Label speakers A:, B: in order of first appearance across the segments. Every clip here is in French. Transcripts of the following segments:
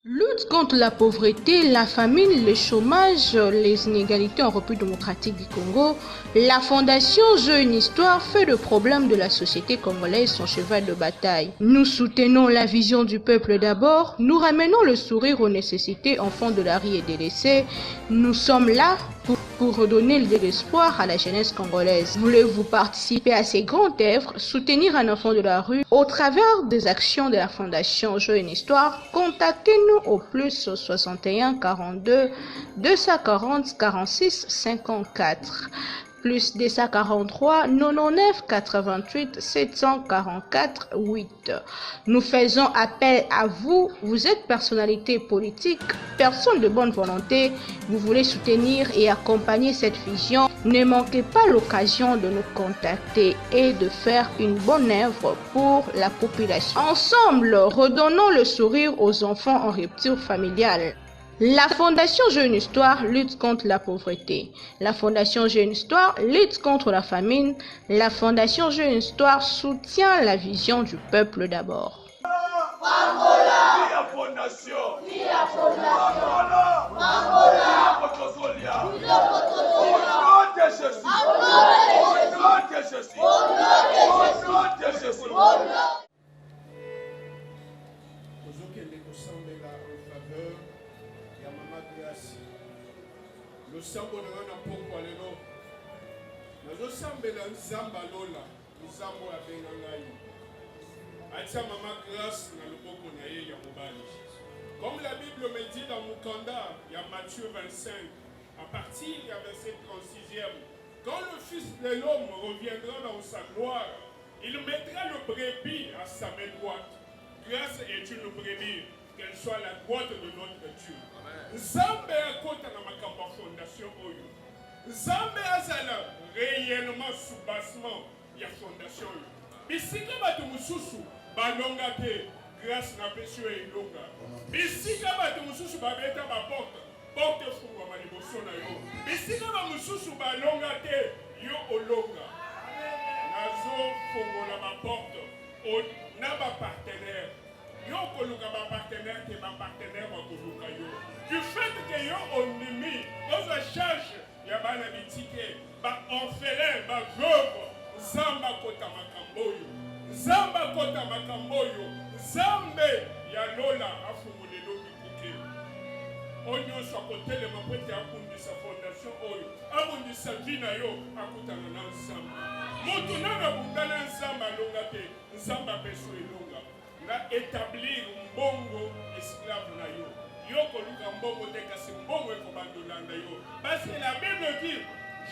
A: Lutte contre la pauvreté, la famine, le chômage, les inégalités en République démocratique du Congo, la Fondation Jeux une histoire fait le problème de la société congolaise son cheval de bataille. Nous soutenons la vision du peuple d'abord, nous ramenons le sourire aux nécessités enfants de la rue et délaissés. Nous sommes là pour redonner de l'espoir à la jeunesse congolaise. Voulez-vous participer à ces grandes œuvres, soutenir un enfant de la rue au travers des actions de la Fondation Jeux une histoire? Contactez-nous au plus 61 42 240 46 54 plus 243 99 88 744 8. Nous faisons appel à vous. Vous êtes personnalité politique, personne de bonne volonté. Vous voulez soutenir et accompagner cette vision. Ne manquez pas l'occasion de nous contacter et de faire une bonne œuvre pour la population. Ensemble, redonnons le sourire aux enfants en rupture familiale. La Fondation Jeux une histoire lutte contre la pauvreté. La Fondation Jeux une histoire lutte contre la famine. La Fondation Jeux une histoire soutient la vision du peuple d'abord.
B: Le sambo na ngana pokwa lelo nazosambela nzamba lola nzambo ya benga ngai atia mama grâce na loboko na ye ya mobali. Comme la Bible me dit dans Mukanda, il y a Matthieu 25, à partir du verset 36e, quand le Fils de l'homme reviendra dans sa gloire, il mettra le brebis à sa main droite. Grâce est une brebis, qu'elle soit la droite de notre Dieu. Nzambe akota na makambo fondation oyo. Nzambe azala réellement soubassement ya fondation oyo. Bisika bato mususu balonga te grâce na pesio elonga. Bisika bato mususu babeta ba porte fungwa maliboso na yo. Bisika ba mususu balonga te yo olonga. Nazo fongola ba porte na ba partenaire. Yo koluka ba partenaire te ba partenaire ba koluka yo. Du fait que yo onimi dans la charge ya bana bitike ba orphelin ba veuve Zamba kota makamboyo Zamba kota makamboyo Zambe ya lola afungulelo bikuke onyo so kotele mapete akundi sa fondation oyo abundi sa vina yo akutana na Zamba mutu nana bundana Zamba longa te Zamba beso elonga na établir mbongo esclave na yo. Yoko luka mbongo te kasi mbongo eko bandolanda yo. Parce que la Bible dit,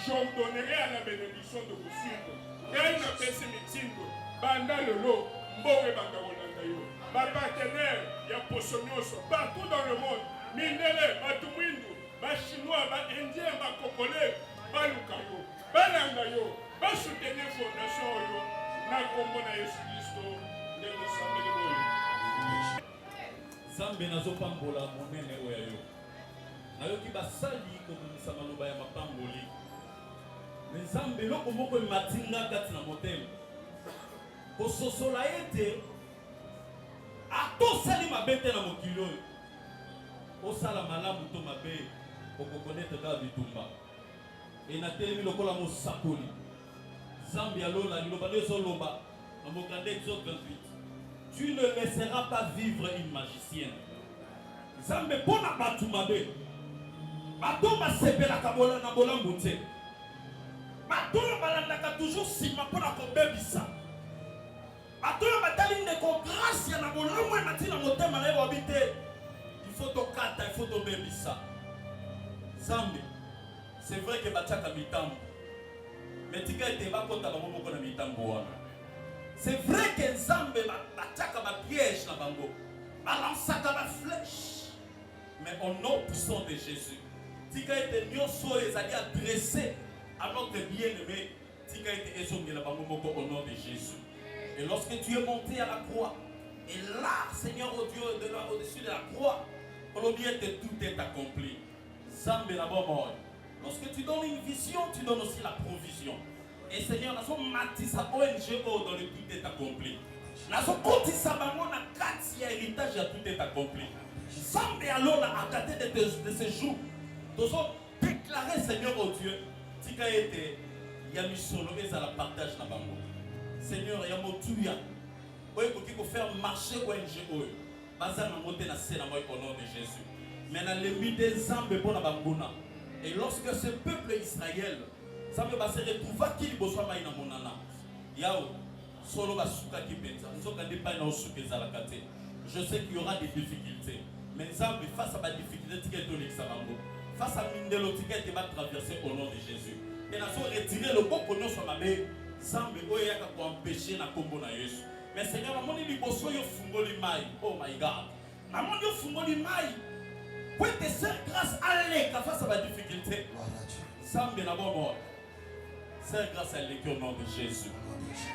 B: j'ordonnerai à la bénédiction de vous suivre. Et na pesi mitindo, banda lelo, mbongo banda olanda yo. Ba partenaire ya posonyoso partout dans le monde. Mindele, batumwindu, ba chinois, ba indien, ba congolais, ba luka yo. Balanda yo, ba soutenir fondation yo. Na kombo na Yesu Kristo, ndenge sambele boyo.
C: Zambe nazopambola monene oya yo. Nayoki basali komonisa maloba ya mapamboli. Mais Zambe loko moko matinga kati na motema. Kososola ete atosali mabete na mokili oyo. Osala malamu to mabe okokonete da bitumba. E na telemi lokola mosakoli. Zambe ya lola liloba nezo loba na mokande Exode 28. Tu ne laisseras pas vivre une magicienne. Zambe pona batumabe. Bato basepela kabola na bola mbote. Bato balandaka toujours sima pona ko bebisa. Bato batali ndeko grâce ya na bola mwe matina motema na yo habité. Il faut to kata, il faut to bebisa. Zambe. C'est vrai que bataka mitambo. Mais tika ete bakota bango moko na mitambo wana. C'est vrai que Nzambe bataka ba piège na bango. Balansaka ba flèche. Mais au nom puissant de Jésus, tika ete nyonso ezali adressé à notre bien-aimé, tika ete ezongela bango moko au nom de Jésus. Et lorsque tu es monté à la croix, et là, Seigneur oh Dieu, au-dessus de la croix, pour dire que tout est accompli. Nzambe na bomoi. Lorsque tu donnes une vision, tu donnes aussi la provision. Et Seigneur, nous sommes matisa ONGO dans le tout est accompli. Nous sommes matisa bango na kati ya héritage ya tout est accompli. Nzambe alors à côté de ces jours, nous avons déclaré Seigneur au Dieu, tika ete ya misolo eza la partage na bango. Seigneur ya motuya, oye ko faire marcher ONG oyo. Baza na monter na scène au nom de Jésus. Mais dans le milieu des Zambé pour la bambona. Et lorsque ce peuple Israël, ça va se retrouver qui li boswa mai na monana. Yao solo basuka ki penza. Nzoka pas na osuka za la kate. Je sais qu'il y aura des difficultés. Mais Zambé face à la difficulté ticket to l'examango. Face à Mindelo ticket va traverser au nom de Jésus. Et nous avons retiré le bon pour nous sur ma mère. Zambé oyaka pour empêcher na kombo na Yesu. Mais Seigneur, maman ni bosso yo fungoli mai. Oh my God. Maman yo fungoli mai. Pour te faire grâce à l'écart face à la difficulté. Zambé na bon. C'est grâce à l'écart au nom de Jésus.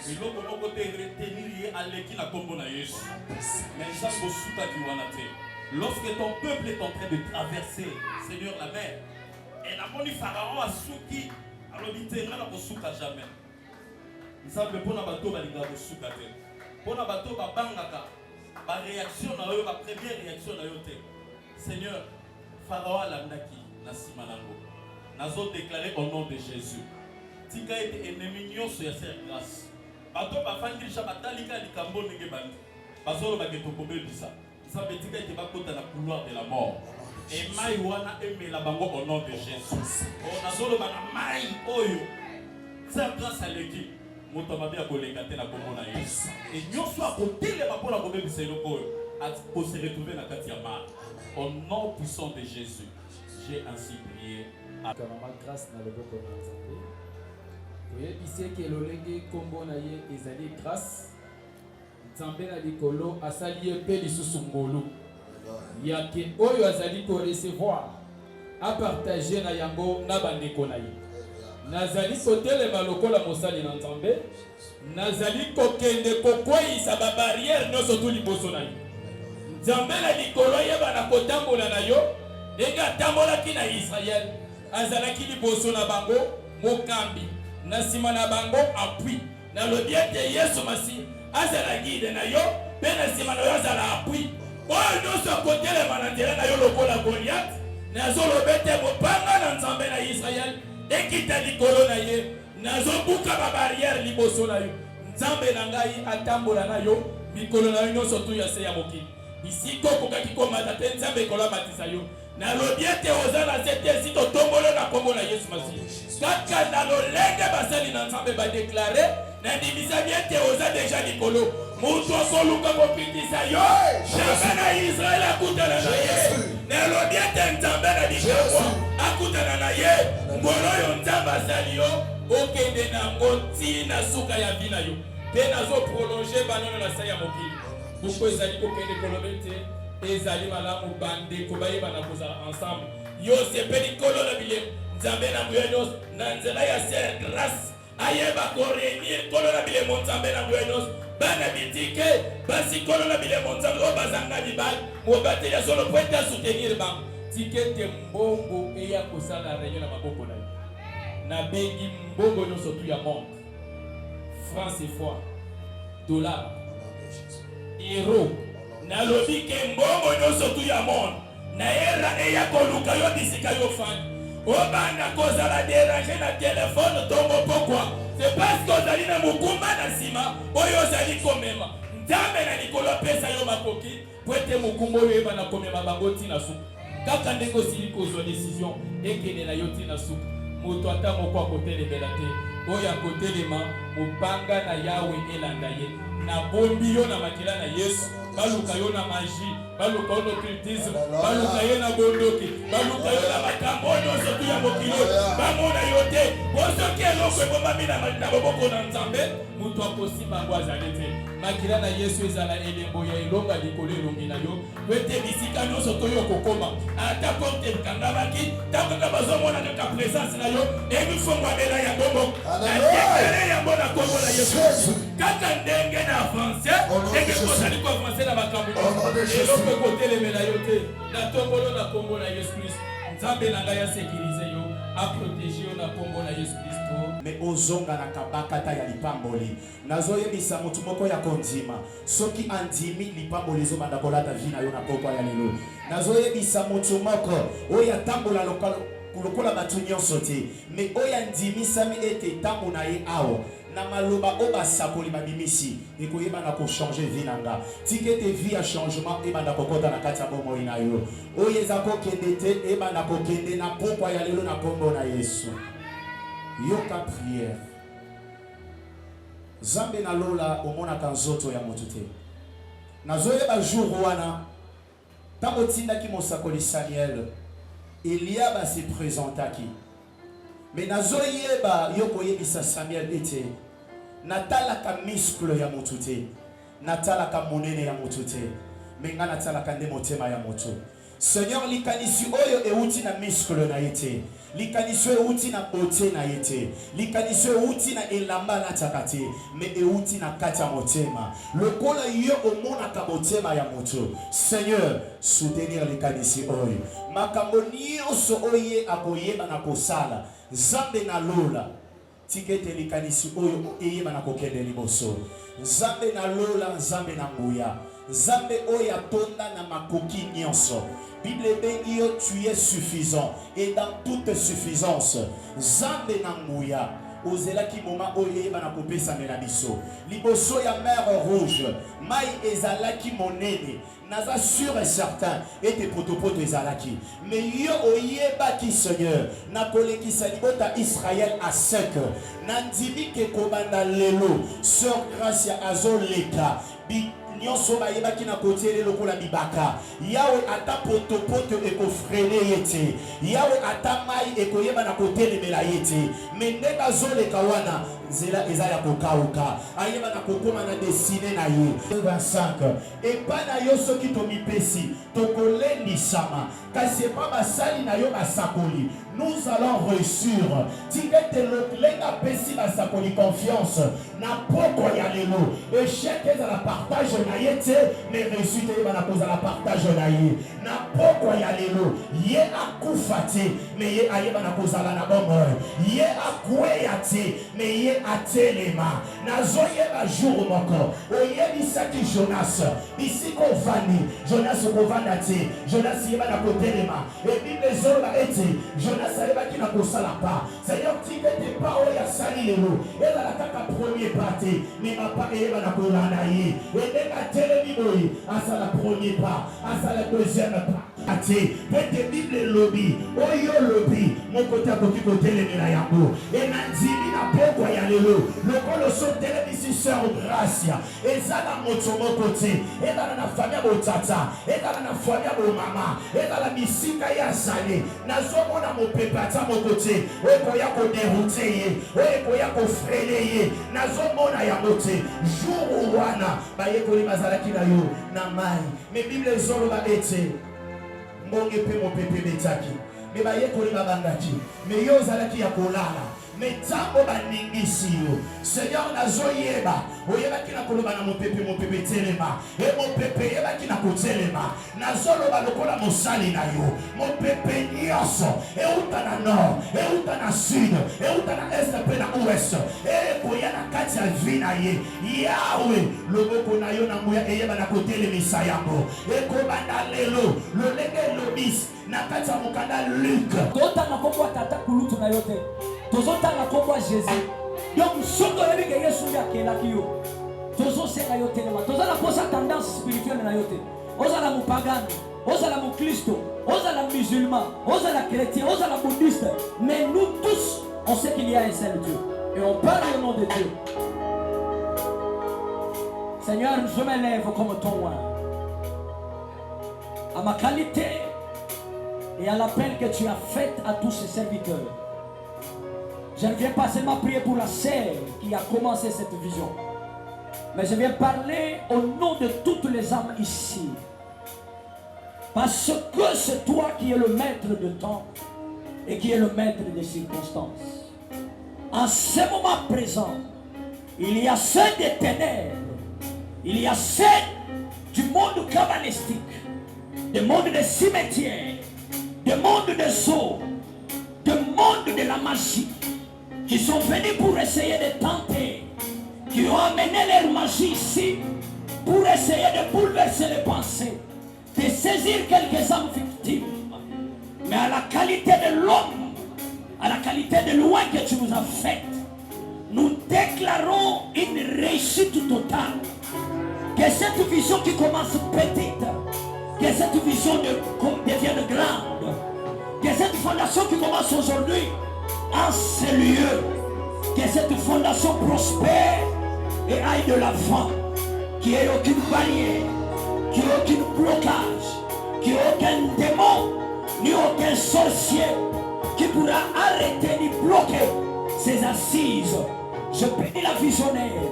C: Et l'autre côté retenir à l'écart na kombo na Yesu. Mais Zambé souta ki wanate. Lorsque ton peuple est en train de traverser, Seigneur, la mer, et la moni Pharaon a souki, alors il ne va pas jamais. Nous savons pour la bateau, il va pas pour la bateau, ma réaction, ma première réaction, Seigneur, Pharaon l'a naki, na simanango. Nous avons déclaré au nom de Jésus. Tika est ennemi sur la grâce. Bateau, ma femme, il chama talika, il cambo, il bandi. Bazolo, il va te ça. Ça veut dire qu'il va côté la couloir de la mort. Et Maïwana aime la bango au nom de Jésus. On a solo bana Maï Oyo. C'est grâce à l'équipe. Motomabi a collecté la comona. Et nous sommes à côté de la pour la communauté de Sélokoyo. Pour se retrouver dans la Katiama. Au nom puissant de Jésus, j'ai ainsi prié.
D: Kamama grâce na le boko na Nzambe. Oui, ici que l'olenge kombo na ye ezali grâce. Nzambe na likolo asali pe lisusu ngolu yake oyo azali ko recevoir a partager na yango na bandeko na ye nazali kotelema lokola mosali na Nzambe nazali kokende kokweyisa ba barrière nyonso tu liboso na ye Nzambe na likolo yeba na kotambola na yo ega tambolaki na Israël azalaki liboso na bango mokambi na sima na bango appui na lobiete Yesu Masi azala guide na yo pena sima na yo azala appui oyo nyonso akotelema na nzela na yo lokola Goliath nazolobete mopanga na Nzambe na Israël ekita likolo na ye nazobuka ba barrière liboso na yo Nzambe na ngai atambola na yo mikolo na yo nyonso tu ya se ya mokili bisiko kokaki komata te Nzambe kolamatisa yo na lobiete oza na sete sito tombolo na kombo na Yesu Masihi kaka na lolenge basali na Nzambe ba déclarer na ndimisa biete oza deja likolo mutu akoluka kopitisa yo Nzambe na Israël akutana na ye na lobiete Nzambe na likambo akutana na ye ngolo yo Nzambe asali yo okende na ngoti na suka ya vina yo pe nazo prolonger banono na sa ya mokili buko ezali kokende kolobete ezali malamu bande ko bayeba na kozala ensemble yo sepeli kolo na bile Nzambe na muyenos na nzela ya ser grâce ayeba korenir kolo na bile Nzambe na muyenos bana bitike basi kolo na bile Nzambe o bazanga libal mo bate ya solo poeta soutenir bam tikete mbongo eya kosala réunion na maboko na na bengi mbongo nyonso tu ya monde francs CFA dollar euro na lobike mbongo nyonso tu ya monde na era eya koluka yo bisika yo fani obanda kozala déranger na téléphone tombo pourquoi c'est parce que ozali na mukumba na sima oyo ozali komema Nzambe na likolo pesa yo makoki po ete mukumba oyo eba na komema bango tina suka kaka ndenge osili kozwa décision ekende na yo tina suka moto ata moko akotelemela te oyo akotelema mopanga na Yawe elanda ye na bombi yo na makila na Yesu baluka yo na magie baluka yo na occultisme baluka yo na bondoki baluka yo na makambo nyonso tu ya mokili bamona yo te bosoki eloko ebombami na boboko na Nzambe moto akosimba yango azali te makila na Yesu ezala elembo ya elonga likolo elongi na yo po ete bisika nyonso to yo kokoma ata porte ekangabaki ntango bazomona kaka présence na yo emifongwamela ya bongo natekele yango na kombo na Yesu kaka ndenge na français ndenge kozali ko français na makambo eloko ekotelemela yo te na tombolo na kombo na Yesu Kristo Nzambe na ngai asécurize yo aprotéger yo na kombo na Yesu Kristo
E: me ozonga na kabakata ya lipamboli nazoyebisa mutu moko ya kondima soki andimi lipamboli ezobanda kolata vi na yo na pokwa ya lelo nazoyebisa moto moko oyo atambola lokola bato nyonso te mais oyo andimisami ete ntango na ye awa na maloba o basakoli babimisi ekoyebana kochange vie na nga tika ete vie ya changement ebanda kokota na kati ya bomoi na yo oyo eza kokende te ebanda kokende na pokwa ya lelo na kombo na Yesu. Yoka prière. Zambe na lola omonaka nzoto ya motu te nazoyeba jour wana ntango otindaki mosakoli Samuel Eliab se présentaki mais nazoyeba yo koyebisa Samuel ete natalaka muscle ya motu te natalaka monene ya motu te mais nga natalaka nde motema ya motu. Seigneur likanisi oyo euti na muscle na yete likanisi oyo euti na beauté na yete likanisi oyo euti na elamba na takate mais euti na kati ya motema lokola yo omonaka motema ya moto. Seigneur soutenir likanisi oyo makambo nyonso oyo akoyeba na kosala Zambe na lola tikete likanisi oyo eyeba na kokende liboso Zambe na lola Zambe na nguya Zambe oyo atonda na makoki nyonso. Bible bengi yo tu es suffisant et dans toute suffisance Zambe na nguya ozelaki moma oyo eyeba na kopesa mela biso liboso ya mer rouge mai ezalaki monene naza sûr et certain ete potopoto ezalaki mais yo oyebaki Seigneur na kolekisa libota Israël à sec nandimi ke kobanda lelo sur grâce ya azoleka nyonso bayebaki na kotiele lokola bibaka yawe ata potopoto ekofrene yete yawe ata mai ekoyeba na kotelemela yete mende bazoleka wana nzela eza ya kokauka ayeba na kokoma na desine na ye 25 epa na yo soki tomipesi tokolendisama kasi epa basali na yo basakoli nous allons réussir tingete lenga pesi basakoli confiance na poko ya lelo échec ezala partage na yete mais réussite yeba na kozala partage na ye na poko ya lelo ye akufa te mais ye ayeba na kozala na bomoi ye akweya te mais ye atelema nazoyeba jour moko oyebisaki Jonas bisiko ovandi Jonas okovanda te Jonas yeba na kotelema et Bible ezoloba ete Jonas ayebaki na kosala pa Seigneur tikete pa oyo asali lelo ezala kaka premier pas te mais mapa eyeba na kolanda ye edenga telemi boye asala premier pas asala deuxième pas ate pete Bible lobi oyo lobi mon côté akoki kotelemela yango et nandimi na pokwa ya lelo lokolo so telemisi sœur Gracia ezala moto moko te ezala na famille botata ezala na famille bomama ezala bisika ya sale nazomona mopepata moko te okoya koderute ye okoya kofrene ye nazomona yango te jour wana bayekoli bazalaki na yo na mai mais Bible ezoloba ete mbonge pe mopepe betaki mais bayekoli babangaki mais yo ozalaki ya kolala mais tango baningisi yo Seigneur nazoyeba oyebaki na koloba na mopepe telema e mopepe yebaki na kotelema nazoloba lokola mosali na yo mopepe nyonso euta na nord euta na sud euta na est pe na ouest koya na kati ya vi na ye yawe loboko na yo na nguya eyeba na kotelemisa yango ekobanda lelo lolenge lobis na kati ya mokanda Luc
F: totanga kombo tata kulutu na yo te tozotanga kombo Jésus donc soto yebi ke Yesu yakelaki yo tozosenga yo telema tozala posa tendance spirituelle na yo te ozala mupagano ozala mukristo ozala musulman ozala chrétien ozala bouddhiste mais nous tous on sait qu'il y a un seul Dieu et on parle au nom de Dieu. Seigneur, je m'élève comme ton roi à ma qualité et à l'appel que tu as fait à tous ces serviteurs. Je ne viens pas seulement prier pour la sœur qui a commencé cette vision, mais je viens parler au nom de toutes les âmes ici. Parce que c'est toi qui es le maître de temps et qui est le maître des circonstances. En ce moment présent, il y a ceux des ténèbres, il y a ceux du monde cabalistique, du monde des cimetières, du monde des eaux, du monde de la magie, qui sont venus pour essayer de tenter, qui ont amené leur magie ici pour essayer de bouleverser les pensées, de saisir quelques âmes victimes, mais à la qualité de l'homme, à la qualité de loin que tu nous as fait, nous déclarons une réussite totale. Que cette vision qui commence petite, que cette vision devienne grande, que cette fondation qui commence aujourd'hui en ce lieu, que cette fondation prospère et aille de l'avant, qu'il n'y ait aucune barrière, qu'il n'y ait aucun blocage, qu'il n'y ait aucun démon, ni aucun sorcier qui pourra arrêter ni bloquer ces assises. Je bénis la visionnaire,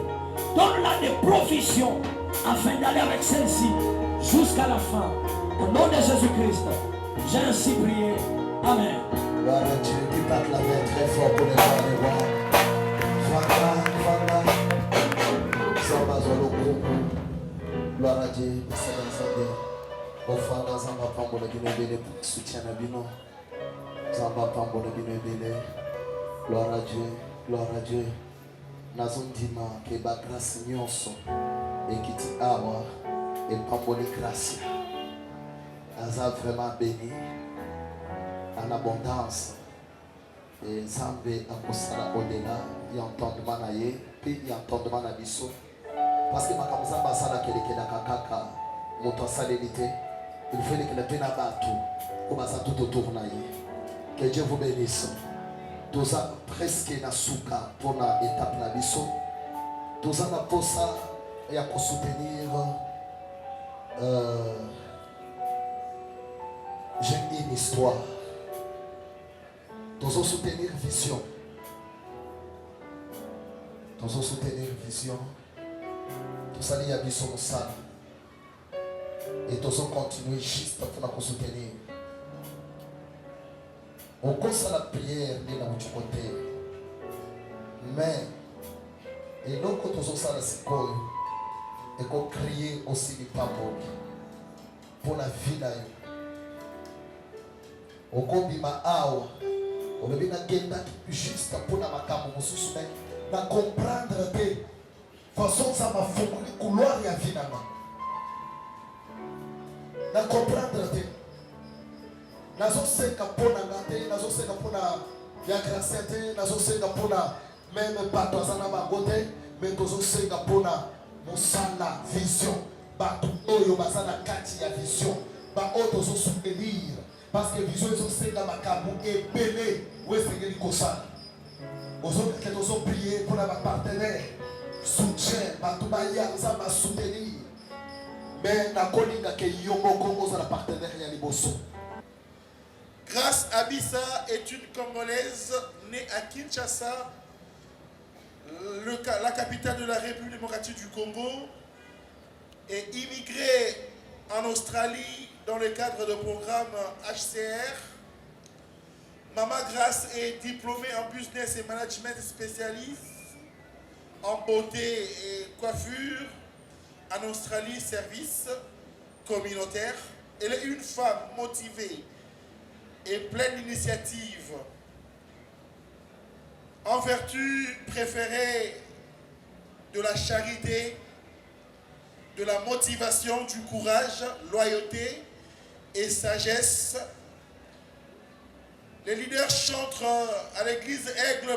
F: donne-la des provisions afin d'aller avec celle-ci jusqu'à la fin. Au nom de Jésus-Christ, j'ai ainsi prié. Amen.
G: Gloire à Dieu, qui batte la main très fort pour les voir. Gloire à Dieu, Ofana Zamba Pambo la Guinée, soutien à Bino. Zamba Pambo la Guinée, gloire à Dieu, gloire à Dieu. Nazondima, que ba grâce nyonso, et qui dit awa, et Pambo les grâce. Aza vraiment béni, en abondance. Et Zambé akosala au-delà, y entendement na ye, puis y entendement na biso. Parce que ma kamzamba sala keleke na kakaka, moto salélité. Il faut que la peine à battre, comme ça tout autour na ye. Que Dieu vous bénisse. Tous a presque na souka pour la étape na biso. Tous a na posa et à soutenir. J'ai une histoire. Tous soutenir vision. Tous soutenir vision. Tous aller à biso ça. Et tous continuer juste pour nous soutenir. On commence la prière de la côté. Mais et donc quand tous ça la secours et qu'on crie aussi les paroles pour la vie là. On combima awa. On veut bien gagner juste pour la macabre mususu na comprendre que façon ça m'a fait couloir ya vie là. Na comprendre te nazo senga pona ngate nazo senga pona ya grâce te nazo senga pona même bato azana bangote mais tozo senga pona mosala vision bato oyo bazana kati ya vision ba oto zo soutenir parce que vision zo senga makabu ebele wesengeli kosala ozo que tozo prier pour la partenaire soutien bato ba ya za ma soutenir. Mais na kolinga ke yongo Congo za la partenaire ya liboso.
B: Grâce Abissa est une Congolaise née à Kinshasa, la capitale de la République démocratique du Congo, et immigrée en Australie dans le cadre du programme HCR. Maman Grâce est diplômée en business et management spécialiste en beauté et coiffure. En Australie, service communautaire. Elle est une femme motivée et pleine d'initiative. En vertu préférée de la charité, de la motivation, du courage, loyauté et sagesse, les leaders chantent à l'église Aigle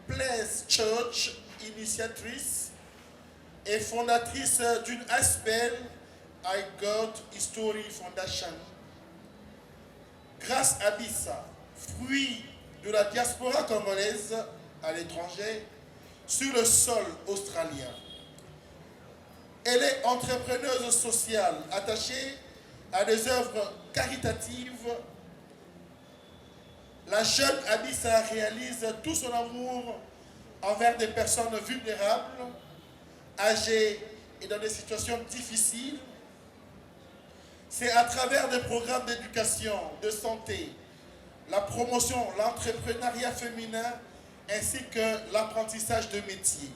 B: Place Church, initiatrice et fondatrice d'une ASPEL, I Got History Foundation. Grâce Abissa, fruit de la diaspora congolaise à l'étranger, sur le sol australien. Elle est entrepreneuse sociale attachée à des œuvres caritatives. La jeune Abissa réalise tout son amour envers des personnes vulnérables, âgés et dans des situations difficiles. C'est à travers des programmes d'éducation, de santé, la promotion, l'entrepreneuriat féminin ainsi que l'apprentissage de métiers.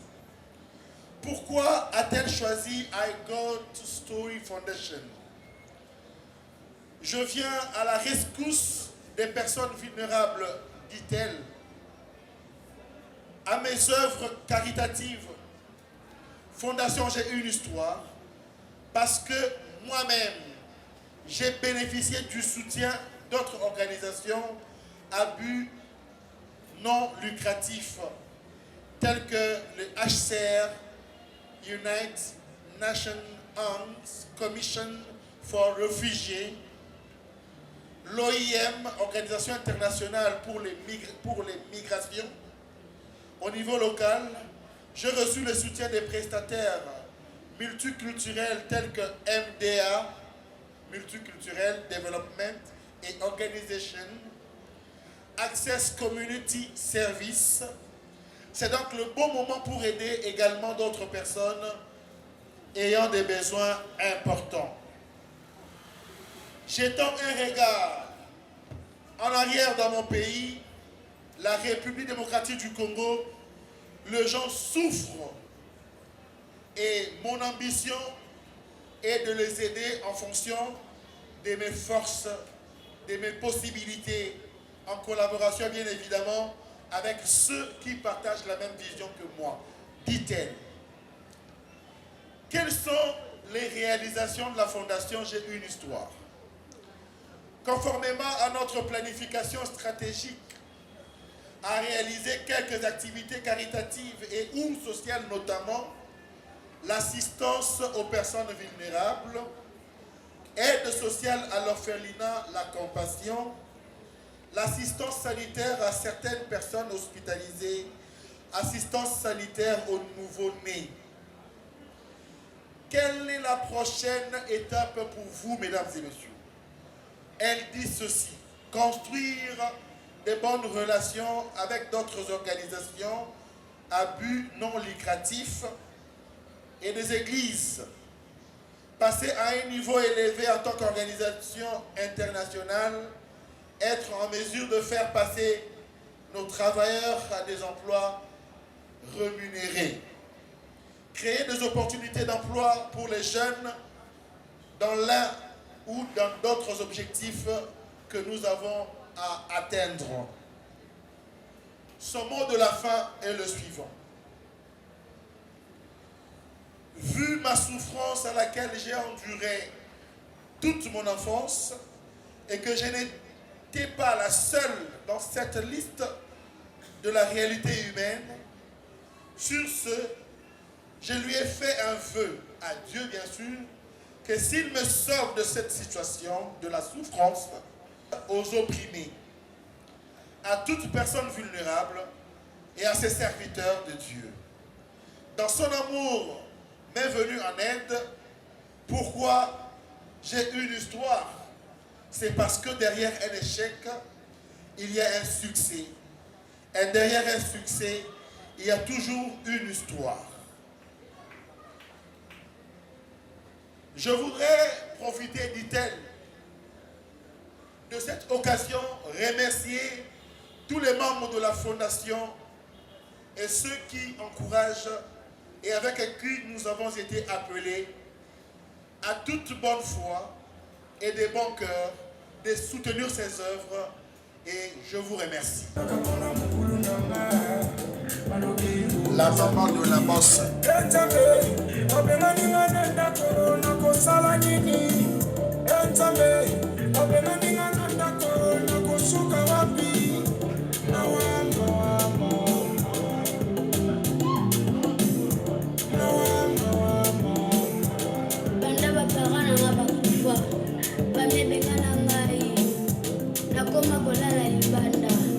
B: Pourquoi a-t-elle choisi I Got Story Foundation? Je viens à la rescousse des personnes vulnérables, dit-elle, à mes œuvres caritatives. Fondation, j'ai une histoire, parce que moi-même,
H: j'ai bénéficié du soutien d'autres organisations à but non lucratif, telles que le HCR, United Nations Commission for Refugees, l'OIM, Organisation internationale pour les migrations. Au niveau local, j'ai reçu le soutien des prestataires multiculturels tels que MDA, Multicultural Development et Organization, Access Community Service. C'est donc le bon moment pour aider également d'autres personnes ayant des besoins importants. Jetant un regard en arrière dans mon pays, la République démocratique du Congo, les gens souffrent et mon ambition est de les aider en fonction de mes forces, de mes possibilités, en collaboration bien évidemment avec ceux qui partagent la même vision que moi. Dit-elle. Quelles sont les réalisations de la Fondation J'ai une histoire? Conformément à notre planification stratégique, à réaliser quelques activités caritatives et ou sociales, notamment l'assistance aux personnes vulnérables, aide sociale à l'orphelinat, la compassion, l'assistance sanitaire à certaines personnes hospitalisées, assistance sanitaire aux nouveau-nés. Quelle est la prochaine étape pour vous, mesdames et messieurs? Elle dit ceci: construire des bonnes relations avec d'autres organisations à but non lucratif et des églises, passer à un niveau élevé en tant qu'organisation internationale, être en mesure de faire passer nos travailleurs à des emplois rémunérés, créer des opportunités d'emploi pour les jeunes dans l'un ou dans d'autres objectifs que nous avons à atteindre. Son mot de la fin est le suivant. Vu ma souffrance à laquelle j'ai enduré toute mon enfance et que je n'étais pas la seule dans cette liste de la réalité humaine, sur ce, je lui ai fait un vœu à Dieu, bien sûr, que s'il me sauve de cette situation, de la souffrance, aux opprimés, à toute personne vulnérable et à ses serviteurs de Dieu. Dans son amour m'est venu en aide. Pourquoi j'ai une histoire? C'est parce que derrière un échec, il y a un succès. Et derrière un succès, il y a toujours une histoire. Je voudrais profiter, dit-elle, de cette occasion, remercier tous les membres de la Fondation et ceux qui encouragent et avec qui nous avons été appelés à toute bonne foi et de bon cœur de soutenir ces œuvres, et je vous remercie. La maman de la bosse.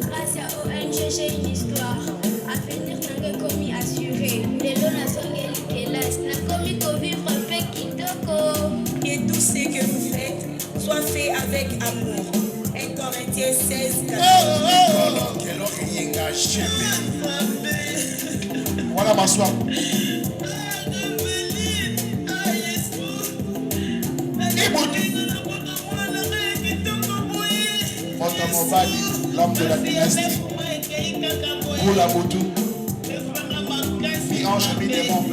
I: Grâce à ONG J'ai une histoire, avenir n'a commis assuré. Les lots nationaux qui laissent, n'a commis qu'au vivre un peu kitoko.
J: Et tout ce que vous faites soit fait avec amour. 1 Corinthiens 16, 14.
H: Voilà ma soeur. Votre mobile, l'homme de la dynastie. Pour la moto. Mi-ange, mi-démon.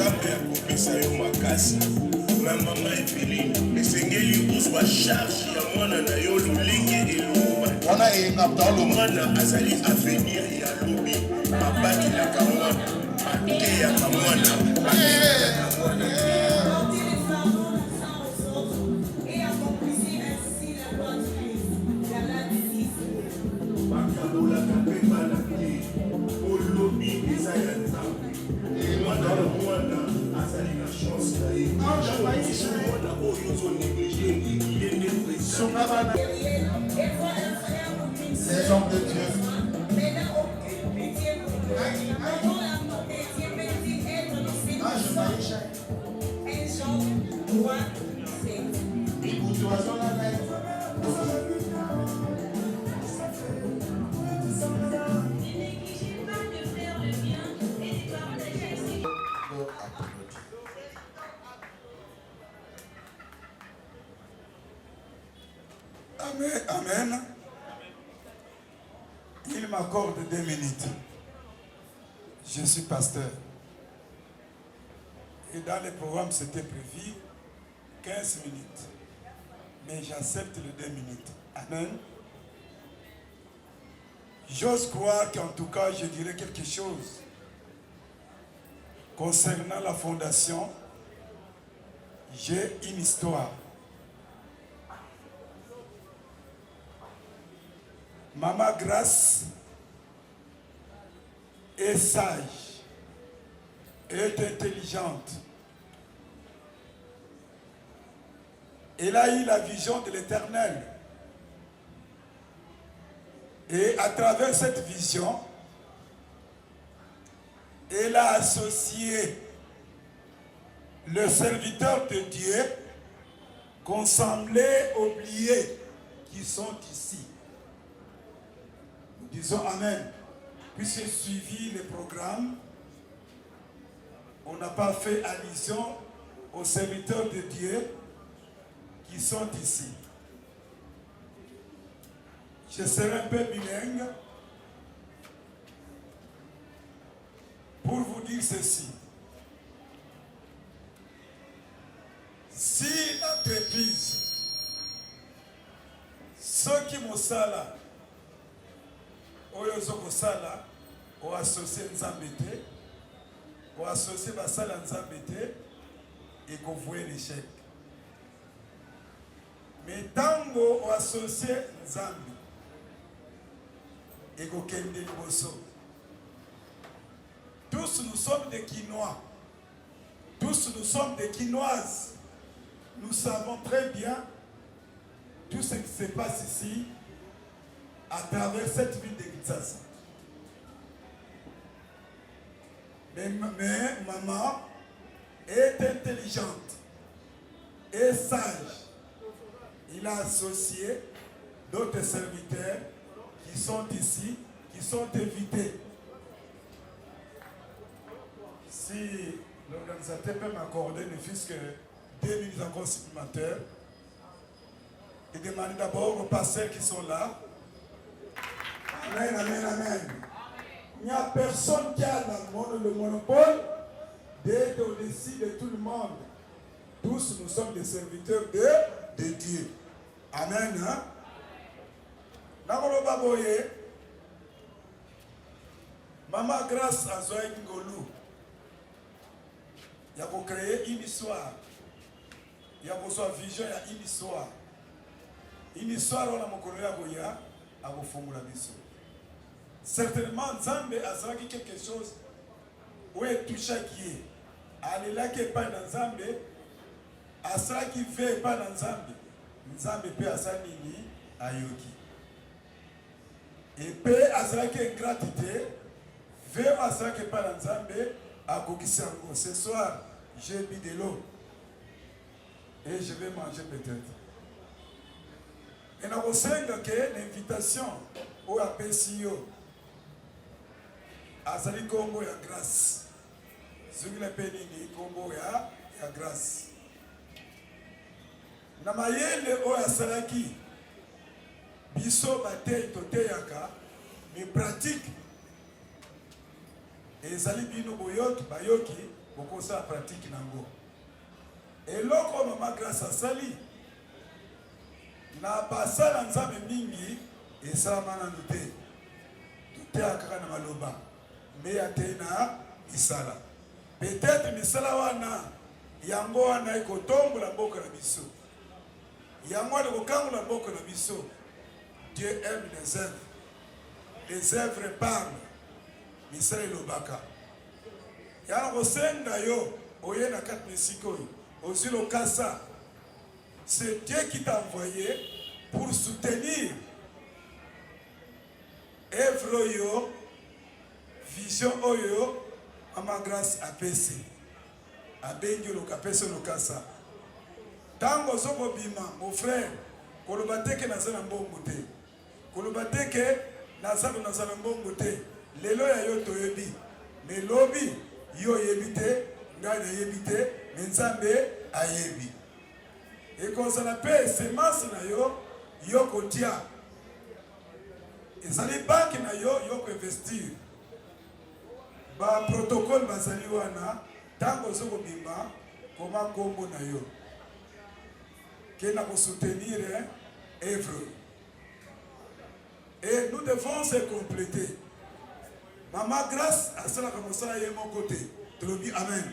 K: Maman Eveline, esengeli uzwa charge ya mwana na yo lulingi eluba.
H: Wana engaptalo.
K: Mwana azali avenir ya lobi. Mabaki la kamwana, ate ya kamwana, ate ya kamwana.
H: Les hommes de Dieu.
L: Amen. Amen. Il m'accorde 2 minutes. Je suis pasteur. Et dans le programme, c'était prévu 15 minutes. Mais j'accepte les 2 minutes. Amen. J'ose croire qu'en tout cas, je dirais quelque chose concernant la fondation. J'ai une histoire. Maman Grâce est sage, est intelligente. Elle a eu la vision de l'Éternel. Et à travers cette vision, elle a associé le serviteur de Dieu qu'on semblait oublier qui sont ici. Nous disons Amen. Puisque j'ai suivi le programme, on n'a pas fait allusion aux serviteurs de Dieu qui sont ici. Je serai un peu bilingue pour vous dire ceci. Si l'entreprise, ceux qui m'ont ça là, ont associé Nzambete, ont associé Basala Nzambete et qu'on voit l'échec. Mais tango ont associé Nzambi et qu'on kende Liboso. Tous nous sommes des Quinois. Tous nous sommes des Quinoises. Nous savons très bien tout ce qui se passe ici à travers cette ville de Kinshasa. Mais maman est intelligente et sage. Il a associé d'autres serviteurs qui sont ici, qui sont invités. Si l'organisateur peut m'accorder ne fût-ce que 2 minutes encore supplémentaires, et demander d'abord aux pasteurs qui sont là. Amen, amen, amen. Il n'y a personne qui a le monopole d'être au-dessus de tout le monde. Tous nous sommes des serviteurs de Dieu. Amen. Hein? Maman Grâce à Zoé Ngolou, il y a pour créer une histoire. Il y a pour sa vision, il y a une histoire. Une histoire, on a mon collègue à vous formuler la mission. Certainement, Nzambe a dit quelque chose où est touché qui est. Allez là qui n'est pas dans Nzambe, à cela qui fait pas dans Nzambe. Nzambe peut à ça nini à Yoki. Et peut à cela qui est gratitude, veut à cela qui n'est pas dans Nzambe à Kokisango. Ce soir, j'ai bu de l'eau et je vais manger peut-être. Et nous avons l'invitation au APCO. Azali Congo ya grâce. Zugile penini Congo ya grâce. Namayele o asalaki. Biso bate tote yaka. Mais pratique. Et zali bino boyoki bayoki bokosa pratique nango. Et loko mama grâce à sali. Na basala nzambe mingi esalama na nute. Tute akaka na maloba. Mais atena misala. Peut-être misala wana yango wana ekotombola mboka na biso. Yango wana kokangola mboka na biso. Dieu aime les œuvres. Les œuvres parlent. Misala elobaka. Yana kosenga yo oye na kat mesiko yo. Ozilo kasa. C'est Dieu qui t'a envoyé pour soutenir œuvre oyo, vision oyo, Mama Grâce apesi. Abengi lokapesi lokasa. Tango zoko bima, mon frère, kolobateke nazana mbongo te. Kolobateke nazana mbongo te. Lelo ya yo toyebi. Melobi yo yebite, ngana yebite, nzambe ayebi. Et quand ça l'appelle semence na yo, yo kotia. Et ça les banques na yo ko investir. Ba protocole bazali wana, tango zoko bima, koma kombo na yo. Qui n'a pas soutenir œuvre. Et nous devons se compléter. Maman Grâce à cela comme ça est mon côté. Tu le dis amen.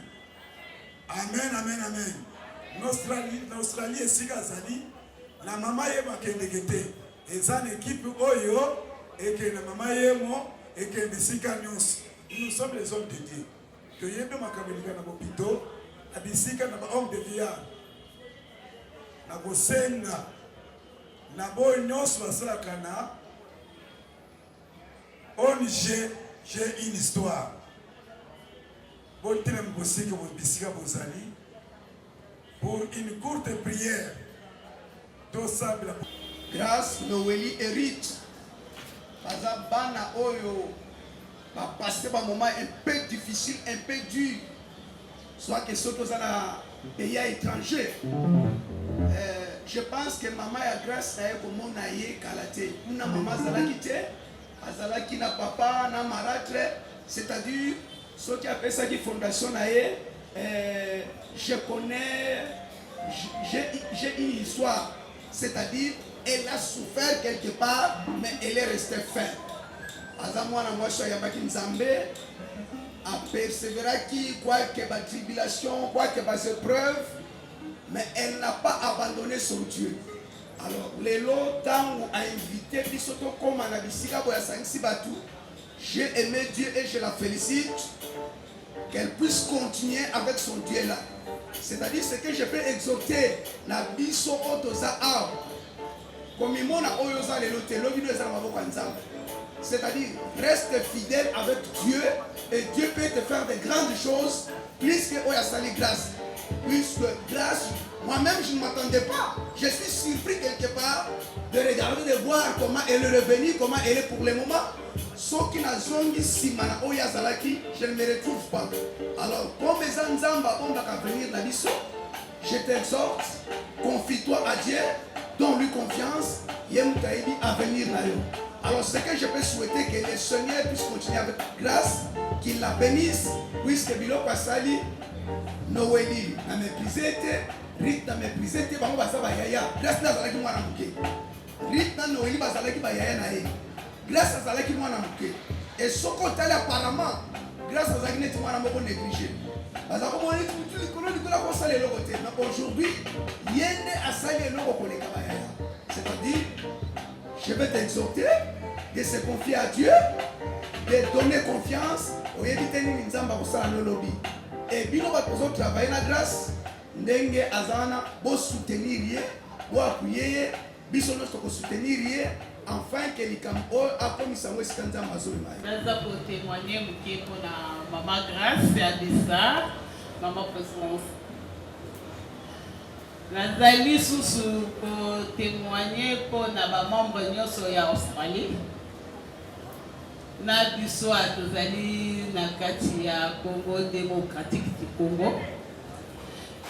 L: Amen, amen, amen. L'Australie est si gazali. La maman est ma kendegete. Et ça l'équipe oyo et que la maman est moi et que les sikanyos. Nous sommes les hommes de Dieu. Que yebe ma kamilika na bopito, na bisika na homme de viard. Na kosenga na boy nyonso basalaka na on j'ai une histoire. Bon télé mbosika bisika bozali pour une courte prière. Tosabla
M: Grâce Noélie hérite. Baza bana oyo va passer un moment un peu difficile, un peu dur. Soit que ceux qui sont dans pays étrangers. Je pense que maman a grâce à elle comme on a eu kalaté. Una maman zalaki te, azalaki na papa na marâtre, c'est-à-dire ceux qui appellent ça qui fondation na ye. Je connais, j'ai une histoire, c'est-à-dire elle a souffert quelque part, mais elle est restée ferme. Azamwa na mwasho ya baki nzambe a persévérer qui quoi que ba tribulation, quoi que ba épreuve. Mais elle n'a pas abandonné son Dieu. Alors, les temps a invité Bisoto comme à la Bissika Boyasangsi Batou. J'ai aimé Dieu et je la félicite qu'elle puisse continuer avec son Dieu là. C'est-à-dire ce que je peux exhorter la Biso Otoza A. Comme il m'a oyoza le lote, c'est-à-dire reste fidèle avec Dieu et Dieu peut te faire de grandes choses puisque Oyasali grâce. Puisque grâce, moi-même je ne m'attendais pas. Je suis surpris quelque part de regarder, de voir comment elle est revenue, comment elle est pour le moment. Ceux qui n'ont zongi simana oya zalaki, je ne me retrouve pas. Alors, comme les Anzamba ont à venir dans l'issue, je t'exhorte, confie-toi à Dieu, donne-lui confiance, Yemutaïbi à venir là. Alors, ce que je peux souhaiter, que le Seigneur puisse continuer avec grâce, qu'il la bénisse, puisque Bilo Passali, Noélie n'a méprisé, Rite n'a méprisé, Bango Basaba Yaya, grâce à Zalaki Mouanamuke. Rite n'a Noélie Basalaki Bayaya Nae, grâce à Zalaki Mouanamuke. Et ce côté apparemment, grâce à Zalaki Mouanamuke négligé. Aujourd'hui, Yende a sali Logo Koleka Bayaya. C'est-à-dire, je vais t'exhorter de se confier à Dieu, de donner confiance au Yediteni Nzamba Kosala no lobby. Et bien, on va travailler la grâce, ndenge azana, bo soutenir, bo appuyer, biso nous soutenir, enfin que l'Ikampo a commis sa mouesse quand on a besoin.
N: Pour témoigner pour la maman grâce à Dessa, maman présence. Nazali sous pour témoigner pour la maman Brignon ya Australie. Na biso atozali na kati ya Congo démocratique du Congo.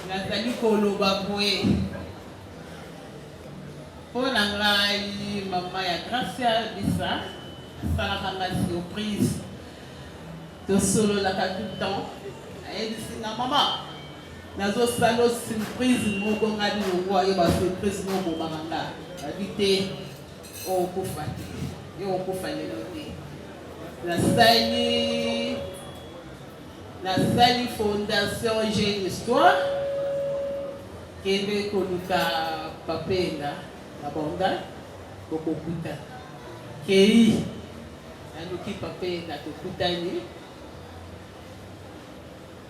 N: Nazali koloba boye. Pona ngai mama ya Gracia Dessa, salaka na surprise. To solo la tout le temps. Elle dit na maman. Nazo salo surprise moko ngadi ngwa yo ba surprise moko banganga. Habité au kufati. Yo kufale lote. La Sali Fondation J'ai une histoire qui est Koluka Papenda, la Bonda, Kokokuta. Kei, Anuki Papenda, Kokutani.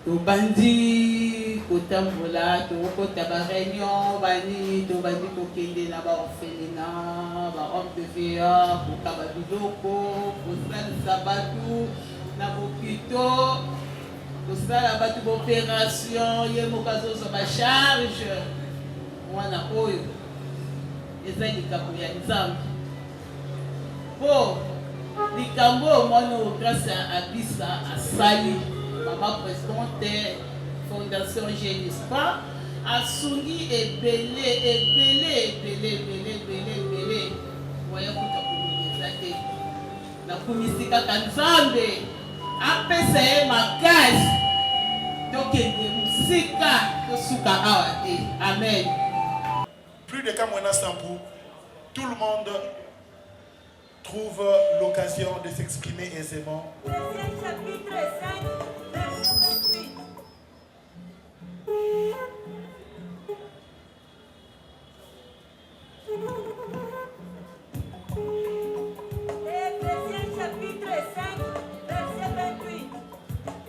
N: tobandi kotambola tokota ba réunion bani tobandi kokende na ba orphelinat ba homme de VA kokaba biloko kosalisa batu na bopito kosala batu baopération ye moko azozwa bacharge wana oyo eza likambo ya nzambe mpo likambo oyo mwana oyo grâce à Bisa asali mama présidente fondation Génispa asungi ebele waya kuta kumikeza te nakumisi kaka nzambe apesa ye makasi tokende mosika tosuka awa te amen.
H: Plus de Kamwena Sampou, tout le monde trouve l'occasion de s'exprimer aisément.
O: Chapitre 5, verset 28. Éphésiens chapitre 5, verset 28.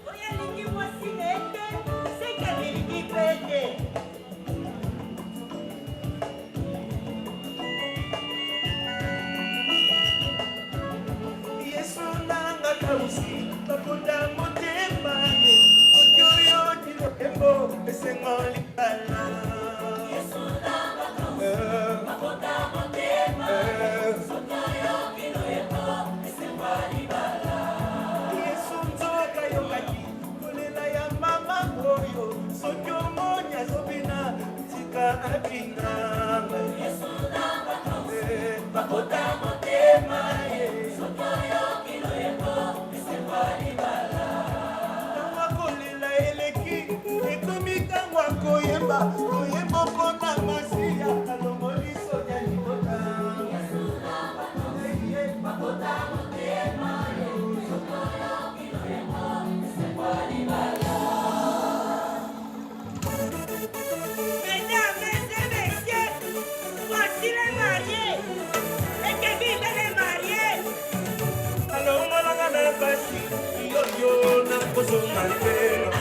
O: Oyalingi mwasi nete, seka milingi pete. Yesu nanga kausi, bakunda motema ye. Oyoyo dilokembo, esengo likala. Yesu nanga kausi, bakunda motema ye. Oyoyo dilokembo, esengo likala. Yesu nzoka yokaki, kolela ya mama oyo. Sokyo monya zobina, tika abina. Yesu nanga kausi, bakunda motema ye. Koyemba, koyemba kona masiya, alongoli sonya libota. Yesu namba koye, bakota motema ye. Sokoyo kiloyembo, sepali bala. Mesdames et messieurs, voici les mariés. Et Kevin est marié. Alors on a la basi, yo yo na kozonga lelo.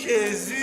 O: Jésus.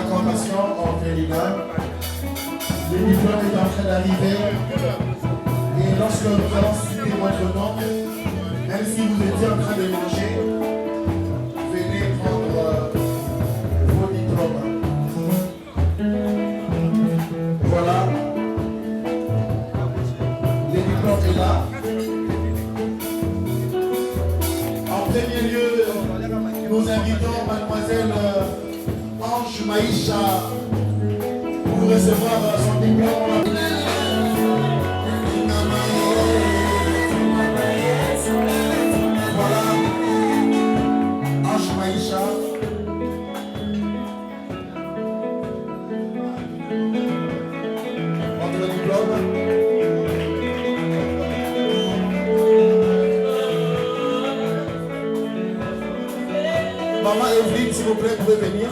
E: Compassion orphelinat. Le diplôme est en train d'arriver. Et lorsque nous allons citer votre nom, même si vous étiez en train de manger, venez prendre vos diplômes. Voilà. Les diplômes est là. En premier lieu, nous invitons mademoiselle Ange Maïcha pour recevoir son diplôme. Voilà, Ange Maïcha. Votre diplôme. Maman Evelyne, s'il vous plaît, vous pouvez venir.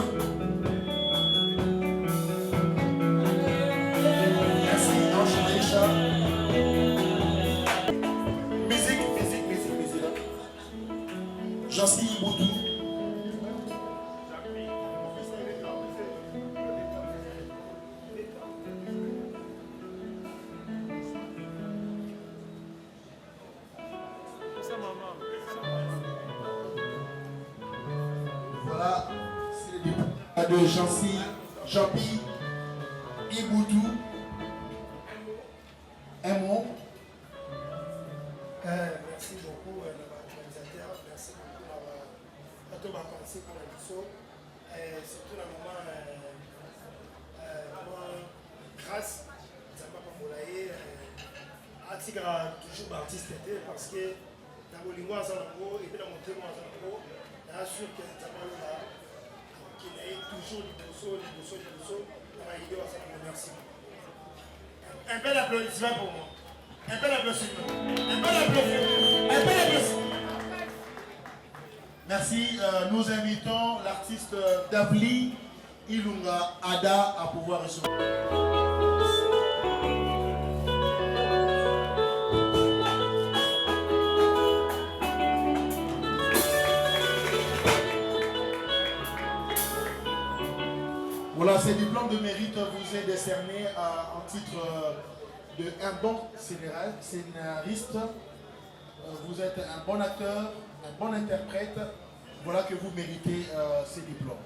E: Merci, Ange Maïcha. Musique. Jancy Boudou. Voilà, c'est le diplôme de Jancy Jampi Iboudou. Un mot.
P: Merci beaucoup l'organisateur, merci beaucoup à tout ma pensée pour la mission. Surtout la maman grâce, ça m'a pas moulaye. Atigra toujours artiste parce que dans le lingua zanango et dans mon témoin zanango, là sûr que ça m'a là qu'il est toujours liboso, merci. Un bel applaudissement pour moi. Un bel applaudissement.
E: Merci. Nous invitons l'artiste Davli Ilunga Ada à pouvoir recevoir. Voilà, ce diplôme de mérite vous est décerné en titre de un bon scénariste. Vous êtes un bon acteur, un bon interprète. Voilà que vous méritez ces diplômes.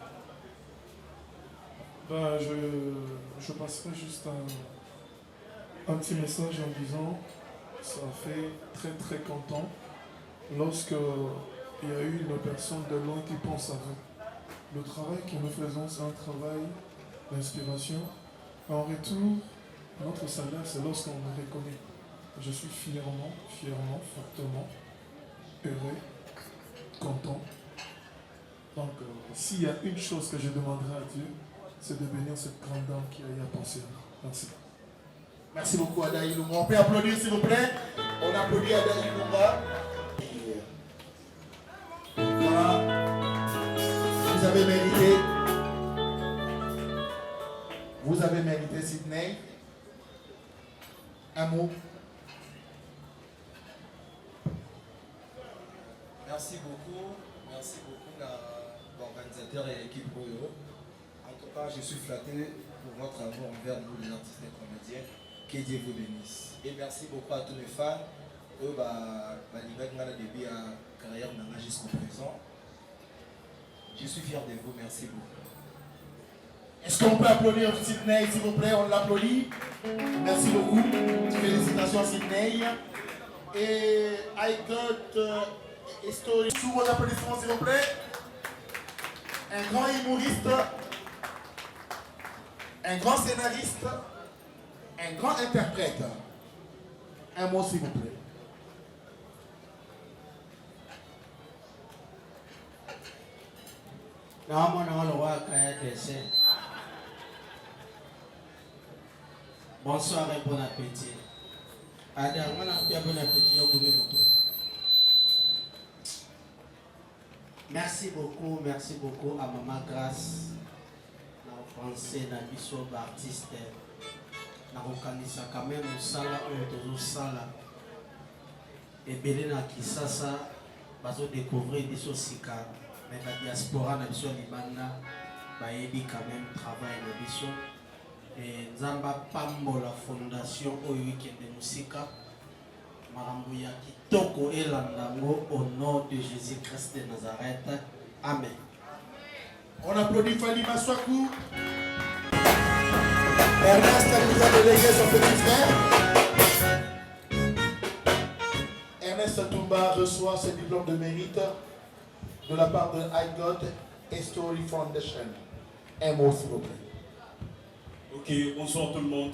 Q: Ben, je passerai juste un petit message en disant ça fait très content lorsque il y a eu une personne de loin qui pense à vous. Le travail que nous faisons, c'est un travail d'inspiration. En retour, notre salaire, c'est lorsqu'on nous reconnaît. Je suis fièrement, fortement heureux, content. Donc, s'il y a une chose que je demanderai à Dieu, c'est de bénir cette grande dame qui a eu à penser à nous. Merci.
E: Merci beaucoup, Ada Ilunga. On peut applaudir, s'il vous plaît. On applaudit Ada Ilunga. Voilà. Vous avez mérité Sydney. Un mot.
R: Merci beaucoup l'organisateur et l'équipe Oyo. En tout cas, je suis flatté pour votre amour envers nous, les artistes et comédiens. Que Dieu vous bénisse. Et merci beaucoup à tous les fans. Eux, début à carrière jusqu'au présent. Je suis fier de vous, merci beaucoup.
E: Est-ce qu'on peut applaudir Sydney, s'il vous plaît? On l'applaudit. Merci beaucoup. Félicitations, Sydney. Et I got a story. Sous vos applaudissements, s'il vous plaît. Un grand humoriste, un grand scénariste, un grand interprète. Un mot, s'il vous plaît.
S: Bonsoir et bon appétit. Merci beaucoup à Maman Grâce, la français, la biso artiste, la reconnaissance quand même au sala au sala. Et Belena Kisasa, baso découvrir des sika, mais la diaspora n'a pas libana, bayebi quand même travail na biso et nzamba pambo la fondation oyo ikende musika makambo ya kitoko elandango au nom de Jésus-Christ de Nazareth. Amen.
H: On applaudit Fali Maswaku. Ernest nous a délégué son petit frère. Ernest Toumba reçoit ses diplômes de mérite de la part de I God Story Foundation. Un mot s'il vous plaît.
T: Ok, bonsoir tout le monde.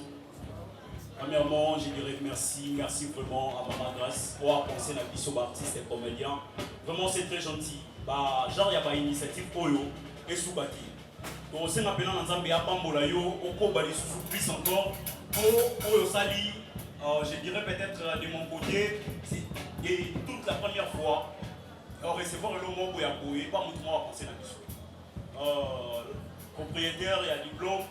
T: Premièrement, je dirais merci vraiment à Maman Grâce pour avoir pensé à Bissot artiste et comédien. Vraiment, c'est très gentil. Bah, genre, il y a une initiative Oyo et Soubaki. Donc, on s'est appelé dans Zambia, Pambola Yo, on peut aller sous plus encore. Pour Oyo Sali, je dirais peut-être de mon côté, c'est toute la première fois, recevoir le mot Boyakoé, pas mon tour à penser à Bissot. Propriétaire, il y a diplôme.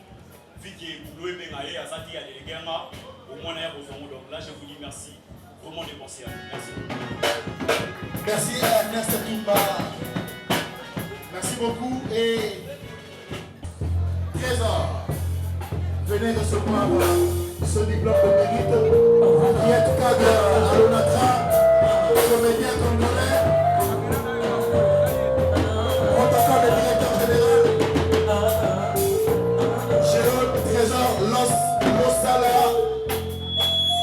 T: Viki Bouloué Bengaye, Azaki, Adelegama, au moins d'ailleurs aux hommes. Donc là, je vous dis merci. Vraiment des pensées à vous. Merci.
H: Merci à Ernest Toumba. Merci beaucoup. Et Trésor, venez recevoir ce diplôme de mérite qui est cadre à l'ONATRA, comédien congolais, protocole de directeur général. Trésor Losala,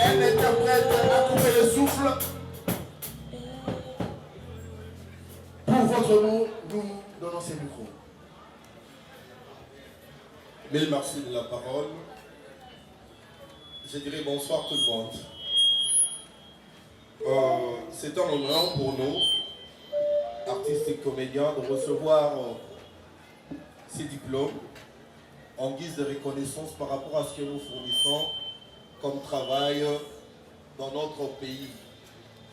H: un interprète à couper le souffle. Pour votre mot, nous donnons ces micros.
U: Mille merci de la parole. Je dirais bonsoir tout le monde. C'est un honneur pour nous, artistes et comédiens, de recevoir ces diplômes en guise de reconnaissance par rapport à ce que nous fournissons comme travail dans notre pays.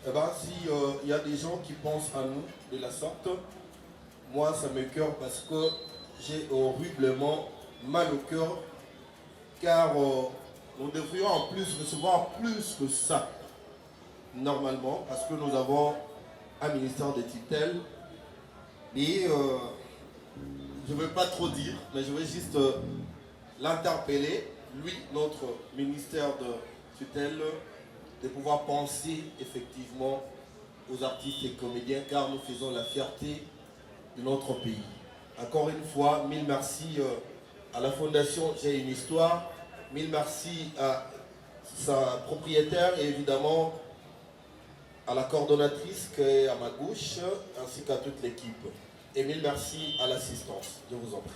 U: Eh bien, s'il y a des gens qui pensent à nous de la sorte, moi ça me cœur parce que j'ai horriblement mal au cœur, car nous devrions en plus recevoir plus que ça, normalement, parce que nous avons un ministère de tutelle et je ne veux pas trop dire, mais je veux juste l'interpeller, lui, notre ministère de tutelle, de pouvoir penser effectivement aux artistes et comédiens, car nous faisons la fierté de notre pays. Encore une fois, mille merci à la Fondation J'ai une histoire, mille merci à sa propriétaire et évidemment à la coordonnatrice qui est à ma gauche, ainsi qu'à toute l'équipe. Et mille merci à l'assistance. Je vous en prie.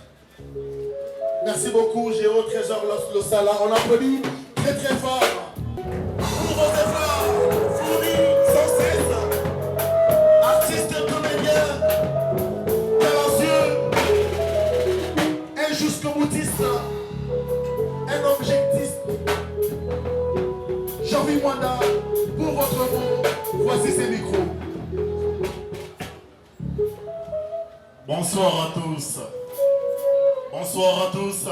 H: Merci beaucoup, Géo Trésor Losala. On applaudit très très fort pour vos efforts fournis sans cesse. Artistes, comédiens, talentueux, un jusqu'au boutiste, un objectif. Jean-Louis Mwanda, pour votre mot, voici ces micros.
V: Bonsoir à tous. Bonsoir à tous.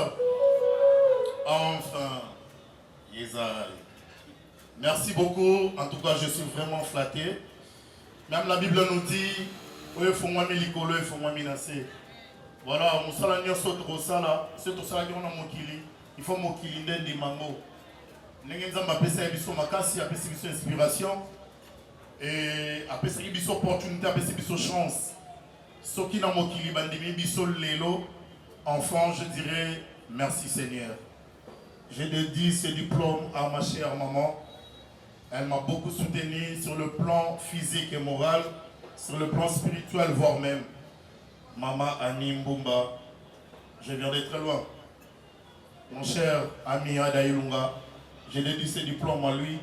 V: Enfin, Yézal. Merci beaucoup. En tout cas, je suis vraiment flatté. Même la Bible nous dit, il faut moi milikolo, il faut moi minacer. Voilà, musala nyoso trosala, c'est tout ça qui on a mokili. Il faut mokili ndi mango. Nengenza mapesa ebiso makasi, apesa ebiso inspiration et apesa ebiso opportunité, apesa ebiso chance. Ce qui n'a mokili bandimi biso lelo, enfant, je dirais merci Seigneur. Je dédie ce diplôme à ma chère maman. Elle m'a beaucoup soutenu sur le plan physique et moral, sur le plan spirituel, voire même. Maman Annie Mbumba, je viens de très loin. Mon cher ami Adaïlunga, je dédie ce diplôme à lui.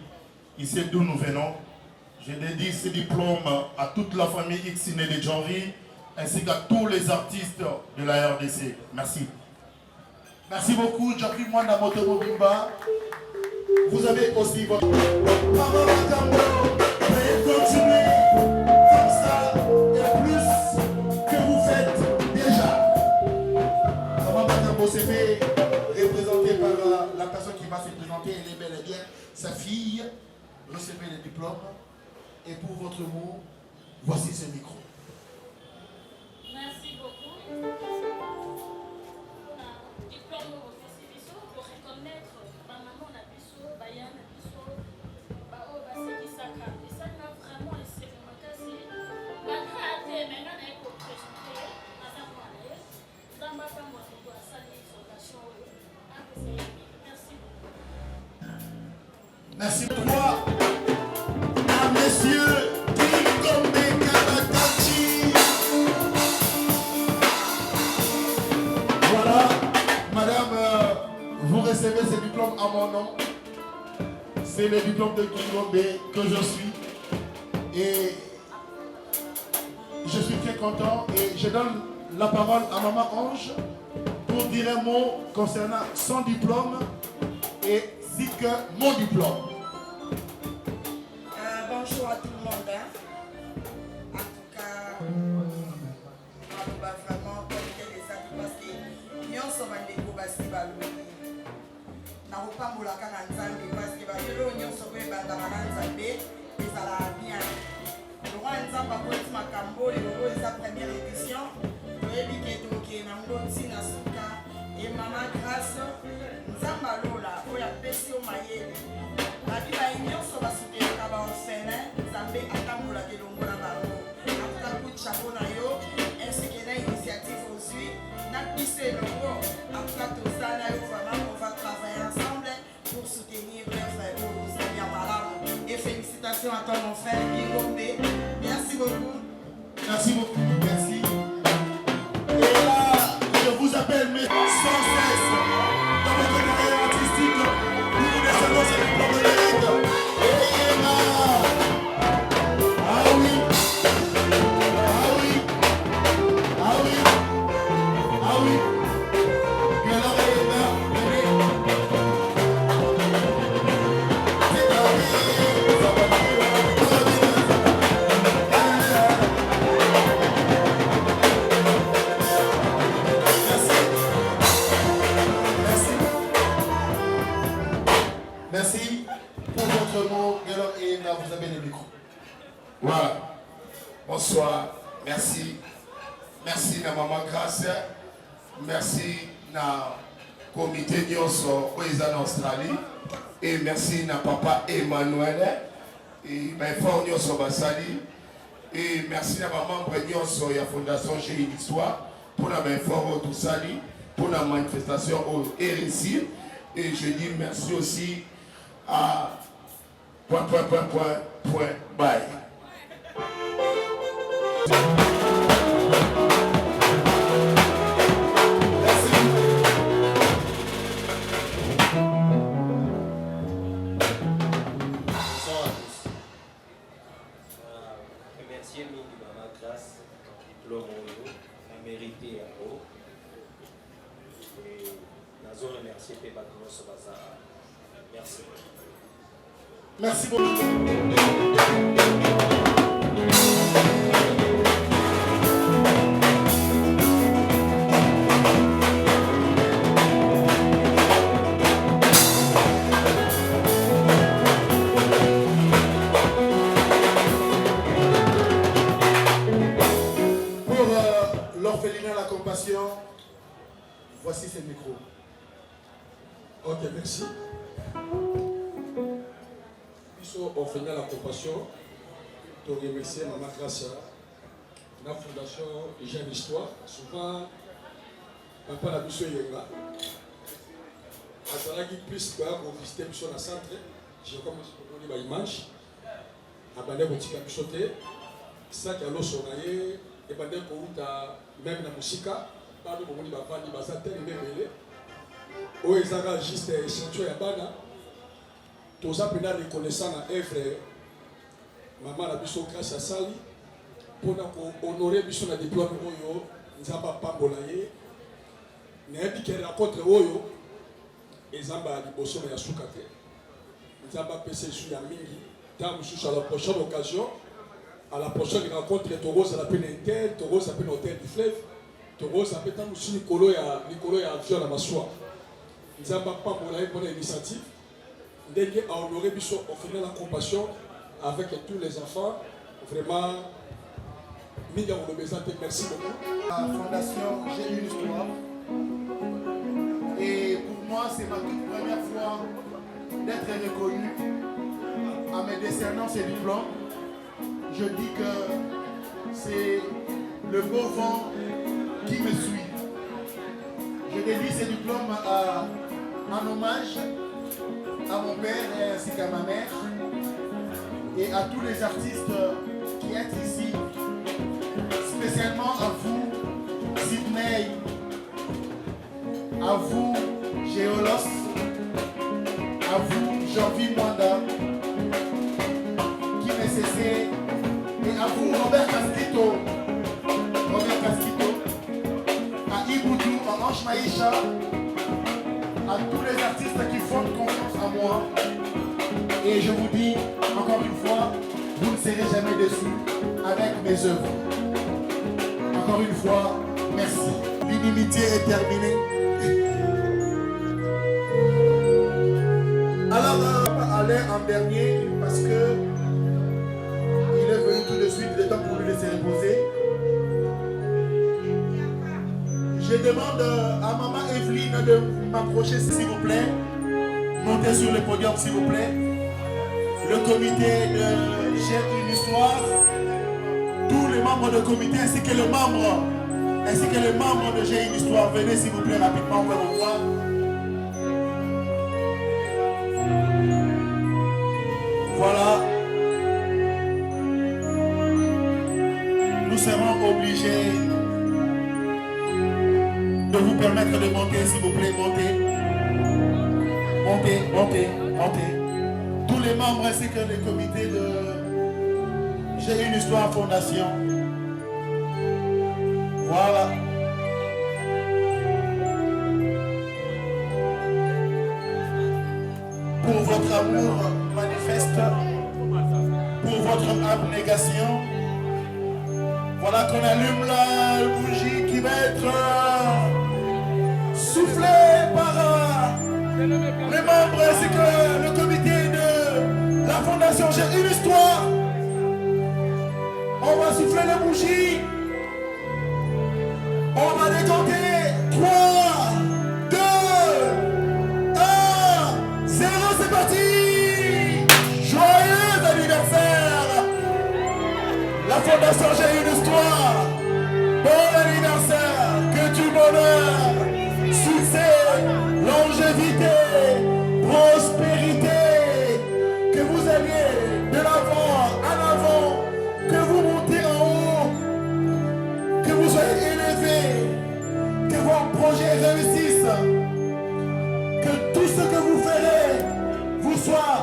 V: Il sait d'où nous venons. Je dédie ce diplôme à toute la famille Xine de Janvier, ainsi qu'à tous les artistes de la RDC. Merci.
H: Merci beaucoup, Jacques Mwanda Motomo Bimba. Vous avez aussi votre... Maman Matambo, veuillez continuer comme ça et plus que vous faites déjà. Maman Matambo s'est fait représenter par la personne qui va se présenter. Elle est bel et bien sa fille. Recevez le diplôme. Et pour votre mot, voici ce micro.
W: Merci beaucoup.
A: diplôme au biso pour reconnaître ma maman na biso baya na biso ba o basekisaka esanga vraiment eseko makasi baka ate menga na eko présenter naza mwana ye nzamba pamba moto asali fondation oyo apesa merci beaucoup.
V: Merci toi à messieurs Kikombe Kabatachi. Voilà, madame, vous recevez ce diplôme à mon nom. C'est le diplôme de Kikombe que je suis. Et je suis très content. Et je donne la parole à Maman Ange pour dire un mot concernant son diplôme et ainsi que mon diplôme.
C: Bonjour à tout le monde. En tout cas, on va vraiment connaître les amis parce que nous sommes des gros bassi balou. Na opambola kaka nzambe parce que balelo nyonso ko ebanda na nzambe ezala bien. Roi nzamba ko tima kambo lelo eza première édition. Toyebi ke toke na ngoti na suka et Maman Grâce nzamba lola oya pesi o mayele. La vie va nyonso basukelaka baorphelin nzambe atambolaka elongo na bango atuka coup chapeau na yo ainsi que na initiative ozwi na biso elongo atuka tozala yo vraiment on va travailler ensemble pour soutenir l'œuvre ozali ya malamu et félicitations à toi mon frère Kikombe. Merci beaucoup.
V: Merci beaucoup, merci. Et là, je vous appelle mais sans cesse dans votre carrière artistique. Nous vous laissons ce diplôme de l'élite. Ah oui. Ah oui. Ah oui. Ah oui. Et alors, merci pour votre mot, Guélon et là, vous avez le micro.
W: Voilà. Bonsoir. Merci. Merci na Maman Grâce. Merci na comité Nyonso en Australie. Et merci na Papa Emmanuel. Et ma fort Nyonso Basali. Et merci na Maman Nyonso et la Fondation J'ai une histoire. Pour la main fort tout sali. Pour la manifestation au RSI. Et je dis merci aussi à bye.
X: Remercier mingi Maman Grâce diplôme oyo na mérité yango et nazo remercier pe bato nyonso baza. Merci.
V: Merci beaucoup. Pour l'orphelinat La Compassion, voici ce micro.
Y: Ok, merci. Orphelinat La Compassion, je remercie Maman Grâce, la Fondation J'ai une histoire. Souvent, papa la biso yenga. Azalaki plus pour visiter biso na centre. J'ai comme on dit image. Abandé botika biso te. Ça qui a l'osso na ye et bandé ko uta même na musika. Pas de bomoni ba vandi ba sa tele mbele. O ezaka juste échantillon ya bana. Tous apprenants reconnaissant la œuvre Maman la biso grâce à Sali pour honorer biso na diplôme oyo nzamba pambola ye nebi ke rencontre oyo ezamba liboso ya suka te nzamba pese su ya mingi tant à la prochaine occasion à la prochaine rencontre Toros à la peine inter Toros à peine hôtel du fleuve Toros à peine tant Nicolo ya avion na maswa nzamba pambola ye pour l'initiative Dès à honorer Bisso, on finit la compassion avec tous les enfants. Vraiment, merci beaucoup.
V: La Fondation J'ai une histoire. très reconnu en me décernant ces diplômes. Je dis que c'est le beau vent qui me suit. Je dédie ces diplômes en hommage à mon père ainsi qu'à ma mère et à tous les artistes qui êtes ici, spécialement à vous, Sydney, à vous, Géolos, à vous, Jean-Vie Mwanda, qui ne cessait, et à vous, Robert Casquito, à Iboudou, à Ange Maïcha, à tous les artistes qui font confiance en moi. Et je vous dis, encore une fois, vous ne serez jamais déçus avec mes œuvres. Encore une fois, merci. L'inimitié est terminée. Alors, on va aller en dernier parce que il est venu tout de suite, le temps pour lui laisser reposer. Je demande à maman Evelyne de m'approcher, s'il vous plaît. Montez sur le podium, s'il vous plaît. Le comité de J'ai une histoire, tous les membres du comité ainsi que les membres de J'ai une histoire, venez s'il vous plaît rapidement, on va vous voir. Voilà. Nous serons obligés de vous permettre de monter, s'il vous plaît, montez. Montez. Tous les membres ainsi que le comité de J'ai une histoire fondation. Voilà. Pour votre amour manifeste, pour votre abnégation, voilà qu'on allume la bougie qui va être soufflée par les membres ainsi que le comité de la fondation J'ai une histoire. On va souffler la bougie. On va décompter 3, 2, 1, 0, c'est parti. Joyeux anniversaire. La fondation J'ai une histoire. Bon anniversaire. Que du bonheur, succès, longévité, prospérité. Que vous alliez de l'avant en avant. Que vous montez en haut. Que vous soyez élevés. Que vos projets réussissent. Que tout ce que vous ferez vous soit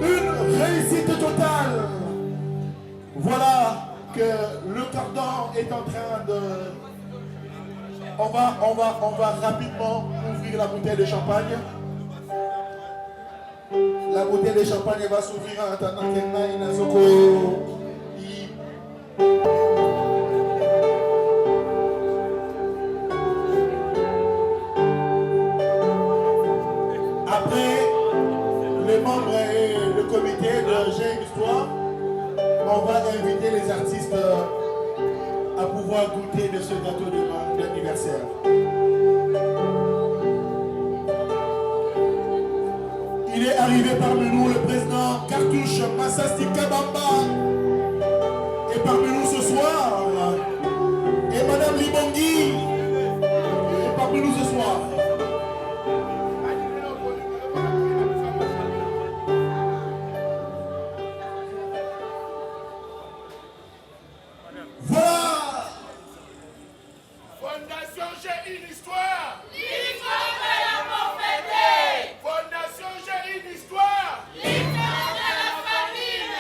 V: une réussite totale. Voilà que le cordon est en train de... On va rapidement ouvrir la bouteille de champagne. La bouteille de champagne va s'ouvrir en attendant qu'elle n'aille dans son corps. Après, les membres et le comité de J'ai une histoire, on va inviter les artistes à pouvoir goûter de ce gâteau d'anniversaire. Il est arrivé parmi nous le président Cartouche Massasti Kabamba. Et parmi nous ce soir, et Madame Libongui, et parmi nous ce soir. Voilà.
K: Fondation J'ai une histoire.
O: L'histoire de la pauvreté.
K: Fondation J'ai une histoire.
O: L'histoire de la famine.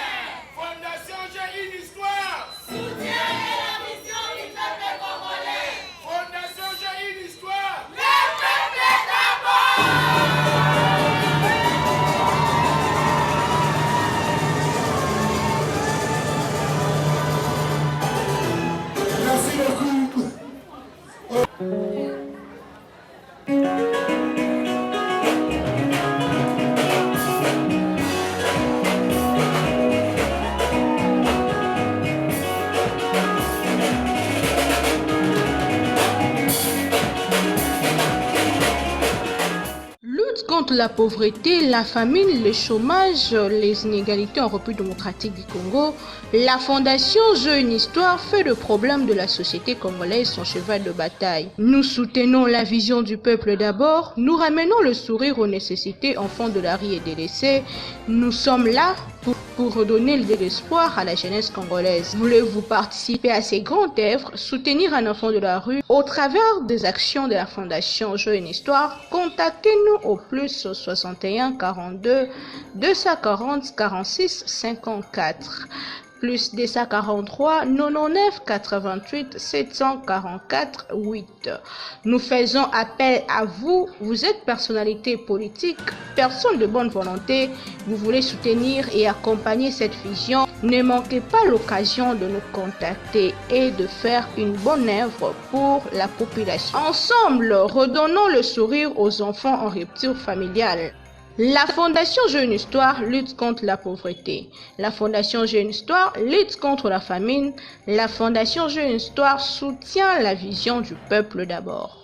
K: Fondation J'ai une histoire.
O: Soutien et la vision du peuple congolais.
B: lutte contre la pauvreté, la famine, le chômage, les inégalités en République démocratique du Congo, la Fondation Jeux une histoire fait le problème de la société congolaise son cheval de bataille. Nous soutenons la vision du peuple d'abord, nous ramenons le sourire aux nécessités enfants de la rue et délaissés. Nous sommes là pour redonner de l'espoir à la jeunesse congolaise. Voulez-vous participer à ces grandes œuvres, soutenir un enfant de la rue au travers des actions de la Fondation Jeux une histoire? Contactez-nous au plus 61 42 240 46 54. Plus 243 99 88 744 8. Nous faisons appel à vous. Vous êtes personnalité politique, personne de bonne volonté. Vous voulez soutenir et accompagner cette vision. Ne manquez pas l'occasion de nous contacter et de faire une bonne œuvre pour la population. Ensemble, redonnons le sourire aux enfants en rupture familiale. La Fondation Jeux une histoire lutte contre la pauvreté. La Fondation Jeux une histoire lutte contre la famine. La Fondation Jeux une histoire soutient la vision du peuple d'abord.